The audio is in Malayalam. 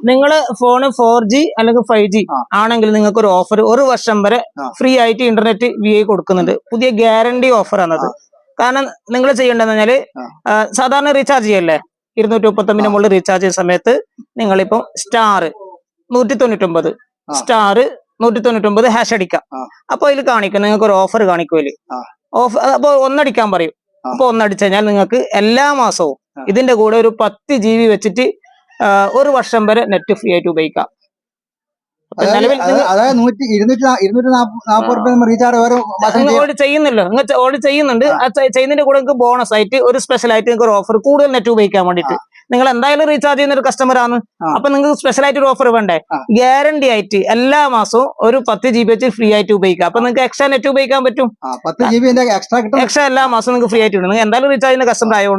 നിങ്ങൾ ഫോണ് 4G അല്ലെങ്കിൽ 5G ആണെങ്കിൽ നിങ്ങൾക്ക് ഒരു ഓഫർ 1 വർഷം വരെ ഫ്രീ ആയിട്ട് ഇന്റർനെറ്റ് VI കൊടുക്കുന്നുണ്ട്. പുതിയ ഗ്യാരണ്ടി ഓഫർ ആണത്. കാരണം നിങ്ങൾ ചെയ്യേണ്ടതെന്ന് പറഞ്ഞാല് സാധാരണ റീചാർജ് ചെയ്യല്ലേ 239 മുകളിൽ റീചാർജ് ചെയ്യുന്ന സമയത്ത് നിങ്ങളിപ്പോ സ്റ്റാർ 199 സ്റ്റാർ 199 ഹാഷ് അടിക്കാം. അപ്പൊ അതിൽ കാണിക്കും നിങ്ങൾക്ക് ഒരു ഓഫർ കാണിക്കുമല്ലോ. ഓഫർ അപ്പൊ ഒന്നടിക്കാൻ പറയും. അപ്പൊ ഒന്നടിച്ചു കഴിഞ്ഞാൽ നിങ്ങൾക്ക് എല്ലാ മാസവും ഇതിന്റെ കൂടെ ഒരു 10 GB വെച്ചിട്ട് 1 വർഷം വരെ നെറ്റ് ഫ്രീ ആയിട്ട് ഉപയോഗിക്കാം. ചെയ്യുന്നല്ലോ, ഓൾറെഡി ചെയ്യുന്നുണ്ട്. ചെയ്യുന്നതിന്റെ കൂടെ നിങ്ങൾക്ക് ബോണസ് ആയിട്ട് ഒരു സ്പെഷ്യൽ ആയിട്ട് നിങ്ങൾക്ക് ഒരു ഓഫർ കൂടുതൽ നെറ്റ് ഉപയോഗിക്കാൻ വേണ്ടിട്ട്. നിങ്ങൾ എന്തായാലും റീചാർജ് ചെയ്യുന്ന ഒരു കസ്റ്റമർ ആണ്. അപ്പൊ നിങ്ങൾക്ക് സ്പെഷ്യൽ ആയിട്ട് ഒരു ഓഫർ വേണ്ടേ? ഗ്യാരണ്ടി ആയിട്ട് എല്ലാ മാസവും ഒരു 10 GB വെച്ച് ഫ്രീ ആയിട്ട് ഉപയോഗിക്കാം. അപ്പൊ നിങ്ങൾക്ക് എക്സ്ട്രാ നെറ്റ് ഉപയോഗിക്കാൻ പറ്റും. എക്സ്ട്രാ എല്ലാ മാസവും നിങ്ങൾക്ക് ഫ്രീ ആയിട്ട് കിട്ടും. നിങ്ങൾ എന്തായാലും റീചാർജ് ചെയ്യുന്ന കസ്റ്റമർ ആയതുകൊണ്ട്